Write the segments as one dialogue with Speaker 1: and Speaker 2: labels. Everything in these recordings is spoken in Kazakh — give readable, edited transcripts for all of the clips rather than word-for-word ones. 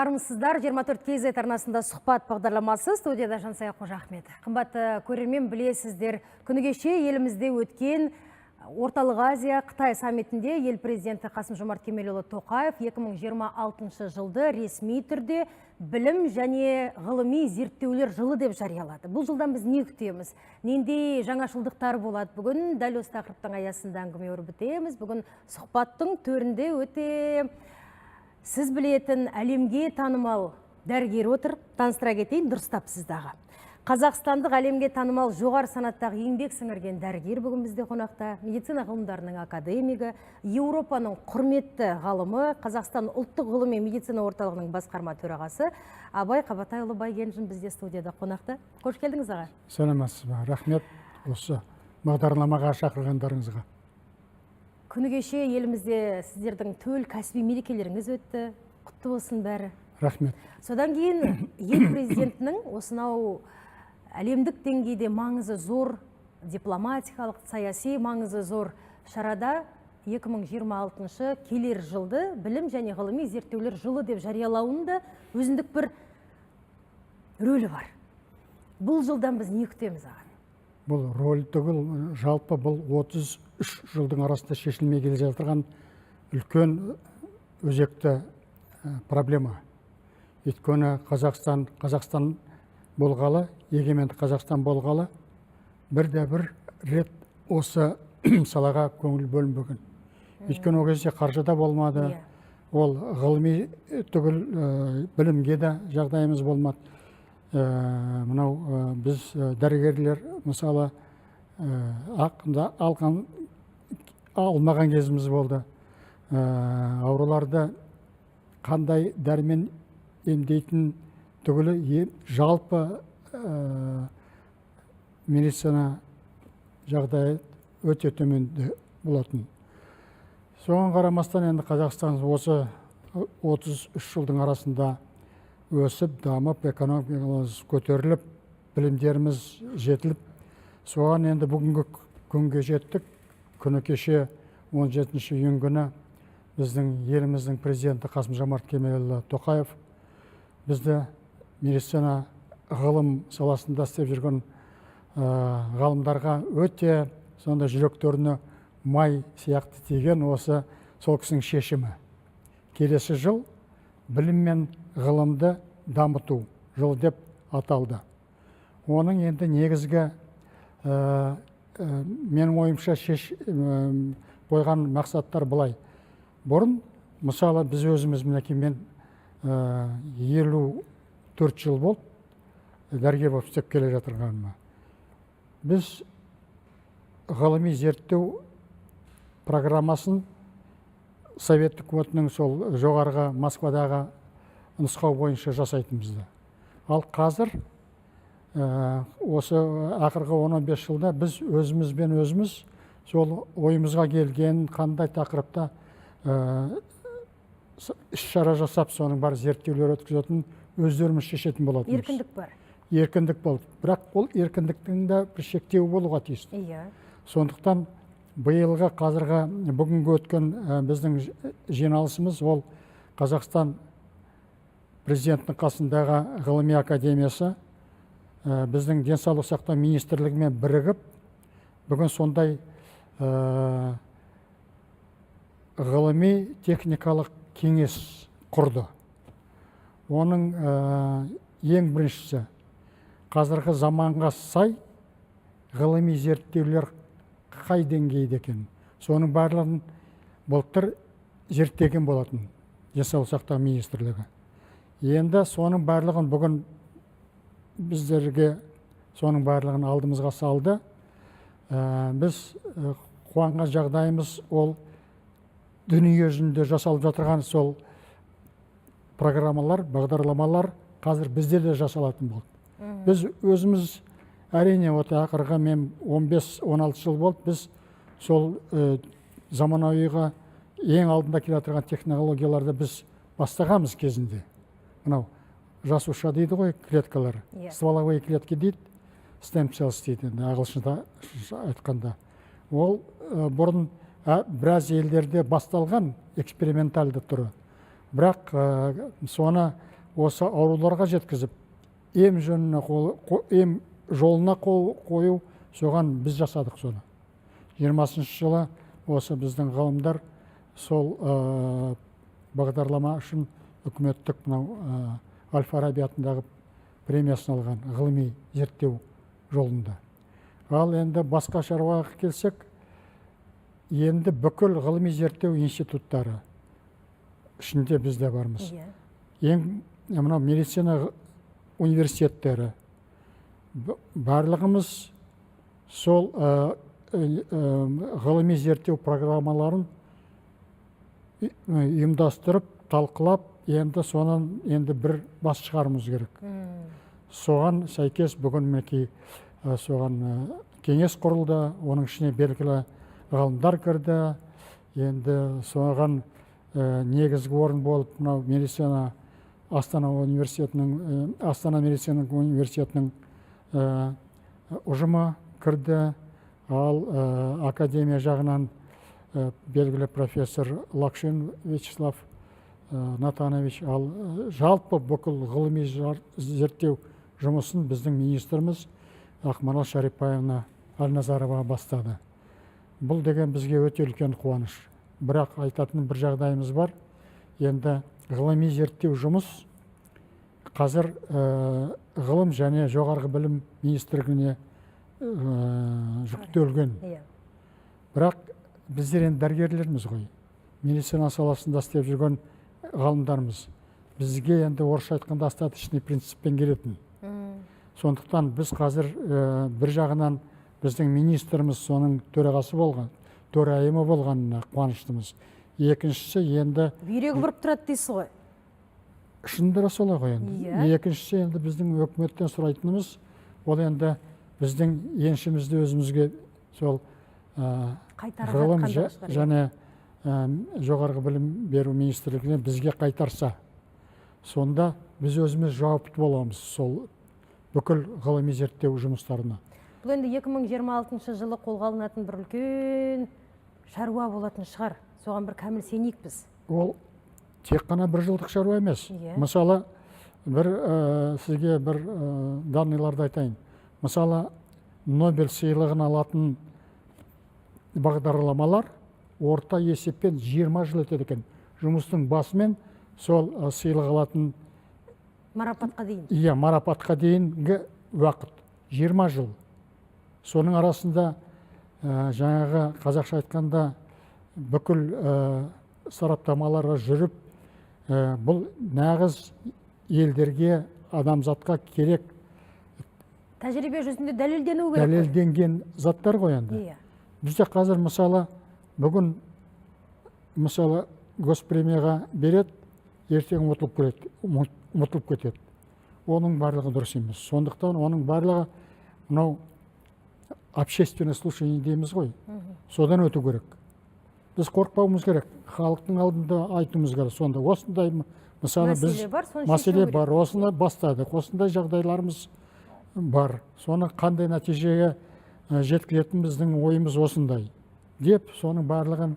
Speaker 1: армысыздар. 24 KZ арнасында сұхбат бағдарламасы, студияда Жансая Қожа Ахмет. Қымбатты көрермен, білесіздер, күні кеше елімізде өткен Орталық Азия Қытай саммитінде ел президенті Қасым-Жомарт Кемелұлы Тоқаев 2026 жылды ресми түрде білім және ғылыми зерттеулер жылы деп жариялады. Бұл жылдан біз не күтеміз? Нендей жаңашылдықтар болады? Бүгін дәл осы тақырыптың аясында әңгіме өрбітеміз. Бүгін сұхбаттың төрінде өте сіз білетін әлемге танымал дәрігер отыр. Таныстыра кетейін, дұрыстап сіздағы. Қазақстандық әлемге танымал жоғары санаттағы еңбек сіңірген дәрігер бүгін бізде қонақта. Медицина ғылымдарының академигі, Еуропаның құрметті ғалымы, Қазақстан ұлттық ғылыми медицина орталығының басқарма төрағасы Абай Қабатайұлы Байгенжин бізде студияда қонақта. Қош келдіңіз аға.
Speaker 2: Саламатсыз ба, рахмет осы бағдарламаға шақырғандарыңызға.
Speaker 1: Күні кеше елімізде сіздердің төл кәсіби мерекелеріңіз өтті. Құтты болсын бәрі.
Speaker 2: Рахмет.
Speaker 1: Содан кейін ел президентінің осынау әлемдік деңгейде маңызы зор, дипломатикалық, саяси маңызы зор шарада 2026 келер жылды білім және ғылыми зерттеулер жылы деп жариялауында өзіндік бір рөлі бар. Бұл жылдан біз не күтеміз аға?
Speaker 2: Бұл рөл түгіл, жалпы бұл 33 жылдың арасында шешілмей келе жатырған үлкен өзекті проблема. Өйткені Қазақстан болғалы, егеменді Қазақстан болғалы, бірде-бір рет осы салаға көңіл бөлінбеген. Өйткені ол кезде қаржыда болмады, ол ғылыми түгіл білімге де жағдайымыз болмады. Мынау біз дәрігерлер мысалы алмаған кезіміз болды. Ауруларды қандай дәрмен емдейтін түгілі жалпы медицина жағдайы өте төменде болатын. Соған қарамастан енді Қазақстан осы 33 жылдың арасында өсіп, дамып, экономикамыз көтеріліп, білімдеріміз жетіліп, соған енді бүгінгі күнге жеттік. Күні кеше 17 июнь күні біздің еліміздің президенті Қасым-Жомарт Кемелұлы Тоқаев бізді медицина ғылым саласында істеп жүрген ғалымдарға өте сонда жүректеріне май сияқты тиген осы сол кісінің шешімі. Келесі жыл білім мен ғылымды дамыту жылы деп аталды. Оның енді негізгі менің ойымша қойған мақсаттар былай. Бұрын, мысалы, біз өзіміз мінекей 54 жыл болды дәрігер болып істеп келе жатырғаныма. Біз ғылыми зерттеу программасын Совет үкіметінің сол жоғарғы Москвадағы нұсқау бойынша жасайтынбызды. Ал қазір осы ақырғы 15 жылда біз өзімізбен өзіміз сол ойымызға келген қандай тақырыпта іс-шара жасап, соның бар зерттеулер өткізетін өздеріміз шешетін болатынбыз.
Speaker 1: Еркіндік бар.
Speaker 2: Еркіндік болды. Бірақ ол еркіндіктің де бір шектеуі болуға тиісті. Сондықтан биылғы қазіргі бүгінгі өткен біздің жиналысымыз ол Қазақстан президентінің қасындағы ғылыми академиясы біздің денсаулық сақтау министрлігімен бірігіп, бүгін сондай ғылыми техникалық кеңес құрды. Оның ең біріншісі қазіргі заманға сай ғылыми зерттеулер қай деңгейде екен. Соның барлығын былтыр зерттеген болатын денсаулық сақтау министрлігі. Енді соның барлығын бүгін біздерге соның барлығын алдымызға салды. Біз қуанған жағдайымыз ол дүние жүзінде жасалып жатырған сол программалар, бағдарламалар қазір бізде де жасалатын болды. Біз өзіміз әрине ақырғы мен 15-16 жыл болды, біз сол заманауиға ең алдында келе жатырған технологияларды біз бастағанбыз кезінде. Мынау жасуша дейді ғой, клеткалар, стволовые клетки дейді, stem cells дейді, ағылшынша айтқанда. Ол бұрын біраз елдерде басталған эксперименталды түрі. Бірақ соны осы ауруларға жеткізіп, ем жолына қою, соған біз жасадық соны. 20-ші жылы осы біздің ғалымдар сол бағдарлама үшін үкіметтік Әл-Фараби атындағы премиясын алған ғылыми зерттеу жолында. Ал енді басқа шаруаға келсек, енді бүкіл ғылыми зерттеу институттары ішінде бізде бармыз. Ең медицина университеттері, барлығымыз сол ғылыми зерттеу программаларын ұйымдастырып, талқылап, енді бір бас шығарымыз керек. Соған сәйкес бүгін мінекей соған кеңес құрылды, оның ішіне белгілі ғалымдар кірді. Енді соған негізгі орын болып медицина Астана медицина университетінің ұжымы кірді. Ал академия жағынан белгілі профессор Лакшин Вячеслав Натанович, ал жалпы бүкіл ғылыми зерттеу жұмысын біздің министріміз Ақмарал Шарипаевна Әлназарова бастады. Бұл деген бізге өте үлкен қуаныш. Бірақ айтатын бір жағдайымыз бар. Енді ғылыми зерттеу жұмыс қазір ғылым және жоғарғы білім министрлігіне жүктелген. Бірақ біздер енді дәрігерлерміз ғой. Медицина саласында істеп жүрген ғалымдармыз. Бізге енді орысша айтқанда остаточный принциппен келетін. Сондықтан біз қазір бір жағынан біздің министріміз соның төрағасы болған, төрайымы болғанына қуаныштымыз. Екіншісі енді...
Speaker 1: Бүйрегі бұрып тұрады дейсіз ғой?
Speaker 2: Шындыра солай ғой енді. Екіншісі енді біздің өкіметтен сұрайтынымыз, ол енді біздің еншімізді өзімізге сол ғылым және жоғарғы білім беру министрлігіне бізге қайтарса, сонда біз өзіміз жауапты боламыз сол бүкіл ғылыми зерттеу жұмыстарына.
Speaker 1: Бұл енді 2026 жылы қолға алынатын бір үлкен шаруа болатын шығар. Соған бір кәміл сенейік біз.
Speaker 2: Ол тек қана бір жылдық шаруа емес. Мысалы, сізге бір данныйларды айтайын. Мысалы, Нобель сыйлығын алатын бағдарламалар орта есеппен 20 жыл өтеді екен. Жұмыстың басымен сол сыйлық алатын
Speaker 1: марапатқа дейін.
Speaker 2: Иә, марапатқа дейінгі уақыт 20 жыл. Соның арасында жаңағы қазақша айтқанда бүкіл сараптамаларға жүріп, бұл нағыз елдерге, адамзатқа керек
Speaker 1: тәжірибе жүзінде дәлелденуі керек.
Speaker 2: Дәлелденген заттар ғой енді. Бізде қазір мысалы бүгін госпремияға береді, ертең ұмытылып кетеді. Оның барлығы дұрыс емес. Сондықтан оның барлығы мынау общественное слушание дейміз ғой. Содан өту керек. Біз қорықпауымыз керек. Халықтың алдында айтуымыз керек. Сонда осындай мысалы біз мәселе бар, осыны бастадық. Осындай жағдайларымыз бар. Соны қандай нәтижеге жеткізетін біздің ойымыз осындай деп, соның барлығын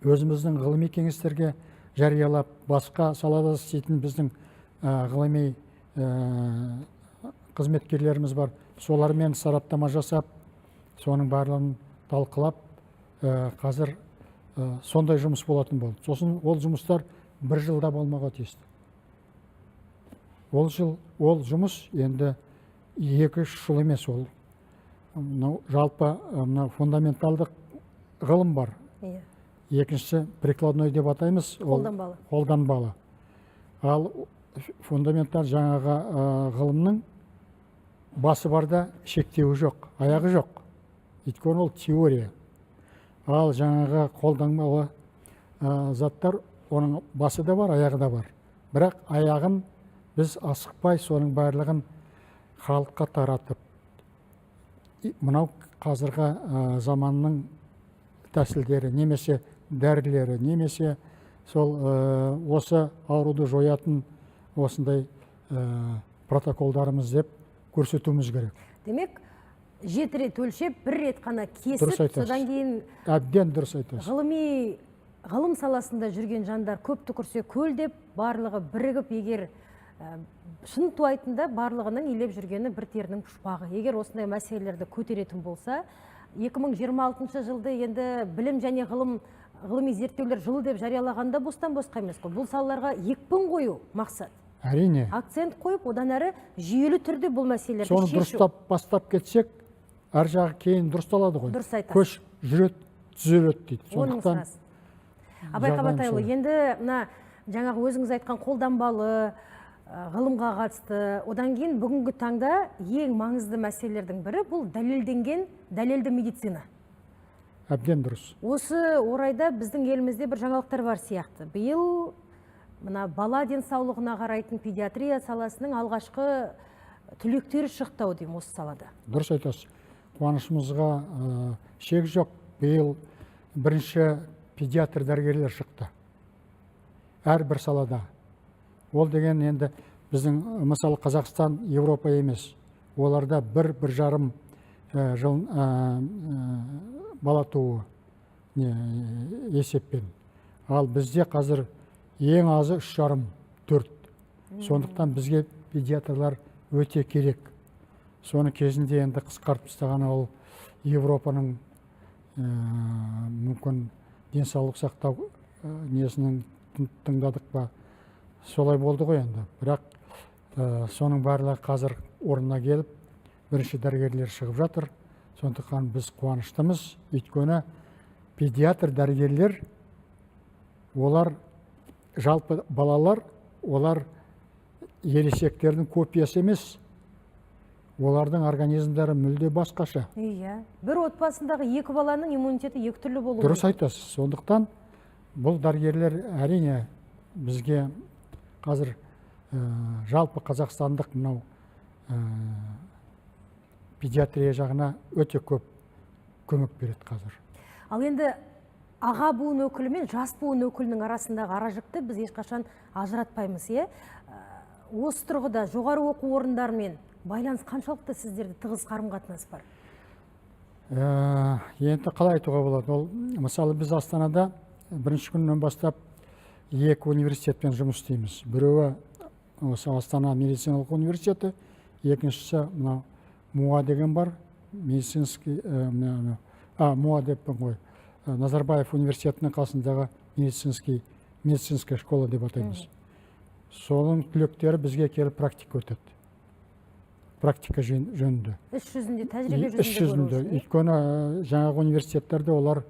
Speaker 2: өзіміздің ғылыми кеңестерге жариялап, басқа салада істейтін біздің ғылыми қызметкерлеріміз бар. Солармен сараптама жасап, соның барлығын талқылап, қазір сондай жұмыс болатын болды. Сосын ол жұмыстар бір жылда болмауға тиісті. Ол жұмыс енді 2-3 жыл емес. Ол жалпы фундаменталдық ғылым бар. Екіншісі прикладной деп атаймыз, қолданбалы. Ал фундаментал жаңағы ғылымның басы барда шектеуі жоқ, аяғы жоқ. Өйткені ол теория. Ал жаңағы қолданбалы заттар, оның басы да бар, аяғы да бар. Бірақ аяғын біз асықпай соның барлығын халыққа таратып, мынау қазіргі заманның тәсілдері, немесе дәрілері, немесе сол осы ауруды жоятын осындай протоколдарымыз деп көрсетуіміз керек.
Speaker 1: Демек, 7 рет өлшеп, 1 рет қана кесіп, содан кейін
Speaker 2: әбден дұрыс айтасыз.
Speaker 1: Ғылым саласында жүрген жандар көп түкірсе көл деп барлығы бірігіп, егер шын туайтында барлығының елеп жүргені бір терінің пұшпағы. Егер осындай мәселелерді көтеретін болса, 2026 жылды енді білім және ғылыми зерттеулер жылы деп жариялағанда бостан-босқа емес қой. Бұл салаларға екпін қою мақсат.
Speaker 2: Әрине.
Speaker 1: Акцент қойып, одан әрі жүйелі түрде бұл мәселелерді
Speaker 2: соны
Speaker 1: шешу.
Speaker 2: дұрыстап бастап кетсек, әр жағы кейін дұрысталады ғой.
Speaker 1: Дұрыс айтасыз.
Speaker 2: Көш жүреді, түзеледі дейді.
Speaker 1: Оның сұрасы. Абай Қабатайұлы, енді жаңағы өзіңіз айтқан қолданбалы ғылымға қатысты, одан кейін бүгінгі таңда ең маңызды мәселелердің бірі бұл дәлелді медицина.
Speaker 2: Әбден дұрыс.
Speaker 1: Осы орайда біздің елімізде бір жаңалықтар бар сияқты. Биыл бала денсаулығына қарайтын педиатрия саласының алғашқы түлектері шықты деймін осы салада.
Speaker 2: Дұрыс айтасыз. Қуанышымызға шек жоқ. Биыл бірінші педиатр дәрігерлер шықты. Әрбір салада. Ол деген енді біздің мысалы Қазақстан Европа емес. Оларда бір жарым жыл бала туу есеппен. Ал бізде қазір ең азы 3,5-4. Сондықтан бізге педиатрлар өте керек. Соны кезінде енді қысқартып тастағаны ол Европаның мүмкін денсаулық сақтау несінің тыңдадық па, солай болды ғой енді. Бірақ соның барлығы қазір орнына келіп, бірінші дәрігерлер шығып жатыр. Сондықтан біз қуаныштымыз. Өйткені педиатр дәрігерлер, олар жалпы балалар, олар ересектердің копиясы емес. Олардың организмдері мүлде басқаша.
Speaker 1: Иә. Бір отбасындағы екі баланың иммунитеті екі түрлі болуы.
Speaker 2: Дұрыс айтасыз. Сондықтан бұл дәрігерлер әрине бізге қазір жалпы қазақстандық мынау педиатрия жағына өте көп көмек береді қазір.
Speaker 1: Ал енді аға буын өкілі мен жас буын өкілінің арасындағы аражықты біз ешқашан ажыратпаймыз, е? Осы тұрғыда жоғары оқу орындарымен байланыс қаншалықты сіздерде тығыз қарым-қатынас бар?
Speaker 2: Енді қалай айтуға болады? Ол мысалы біз Астанада бірінші күннен бастап екі университетпен жұмыс істейміз. Біреуі осы Астана медициналық университеті, екіншісі мына МУА деген бар, медицинский МУА деппін ғой. Назарбаев университетінің қасындағы медицинская школа деп атаймыз. Соның түлектері бізге келіп практика өтеді. Практика жөнінде.
Speaker 1: Іс жүзінде, тәжірибе
Speaker 2: Іс жүзінде. Өйткені жаңағы университеттерде олар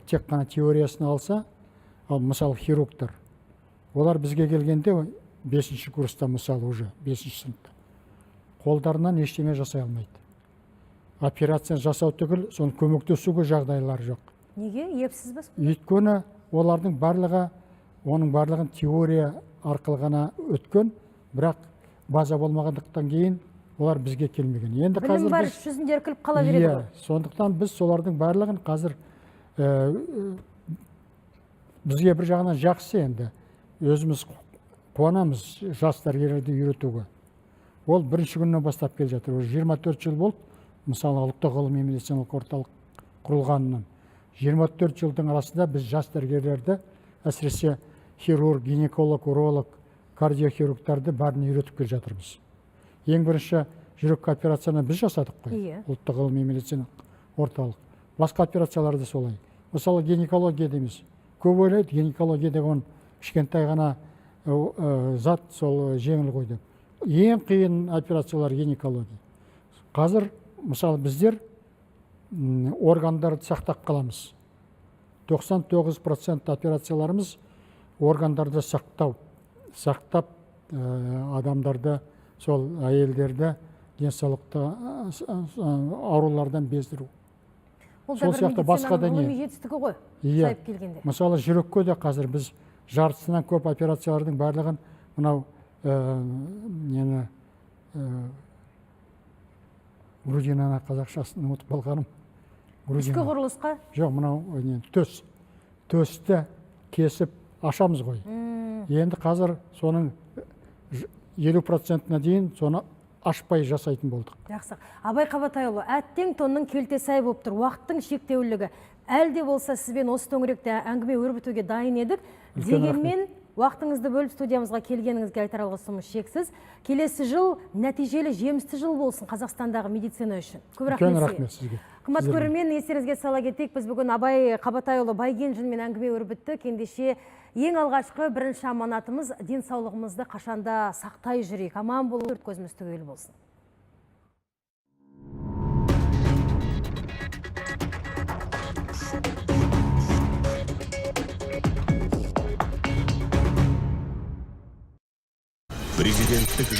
Speaker 2: тек қана теориясын алса, ал мысалы хирургтар, олар бізге келгенде 5-ші курста, мысалы уже 5-ші сыныпта, қолдарынан ештеңе жасай алмайды. Операция жасау түгіл, соны көмектесуге жағдайлары жоқ.
Speaker 1: Неге? Епсіз бе?
Speaker 2: Өйткені олардың барлығын теория арқылы ғана өткен, бірақ база болмағандықтан кейін олар бізге келмеген. Енді
Speaker 1: білім бар, іс жүзінде іркіліп қала береді ғой.
Speaker 2: Сондықтан біз солардың барлығын қазір бізге бір жағынан жақсы, енді өзіміз қуанамыз жас дәрігерлерді үйретуге. Ол бірінші күннен бастап келе жатыр. 24 жыл болды, мысалы ұлттық ғылыми медициналық орталық құрылғанынан. 24 жылдың арасында біз жас дәрігерлерді, әсіресе хирург, гинеколог, уролог, кардиохирургтарды бәрін үйретіп келе жатырмыз. Ең бірінші жүрек операцияны біз жасадық қой, ұлттық ғылыми медициналық орталық. Басқа операцияларды солай. Мысалы гинекология дейміз. Көп ойлайды, гинекология деген кішкентай ғана зат, сол жеңіл ғой деп. Ең қиын операциялар гинекология. Қазір мысалы біздер органдарды сақтап қаламыз. 99% операцияларымыз органдарды сақтап адамдарды, сол әйелдерді денсаулықты аурулардан бездіру.
Speaker 1: Сол сияқты басқа да не? Жетістігі ғой, сайып келгенде.
Speaker 2: Мысалы жүрекке де қазір біз жартысынан көп операциялардың барлығын мынау грудинаны қазақшасын ұмытып қалғаным.
Speaker 1: Ішкі құрылысқа?
Speaker 2: Жоқ, мынау төсті кесіп ашамыз ғой. Енді қазір соның 50%-на дейін соны ашпай жасайтын болдық.
Speaker 1: Жақсы. Абай Қабатайұлы, әттең тонның келте сай болып тұр, уақыттың шектеулігі. Әлде болса сізбен осы төңіректе әңгіме өрбітуге дайын едік. Дегенмен Уақытыңызды бөліп студиямызға келгеніңізге айтар алғысымыз шексіз. Келесі жыл нәтижелі, жемісті жыл болсын Қазақстандағы медицина үшін. Көп
Speaker 2: рахмет сізге.
Speaker 1: Қымбат көрермен, естеріңізге сала кетейік, біз бүгін Абай Қабатайұлы Байгенжинмен әңгіме өрбітті. Кендеше ең алғашқы бірінші аманатымыз денсаулығымызды қашанда сақтай жүрейік. Аман болу, төрт көзіміз түгел болсын.
Speaker 3: Президенттік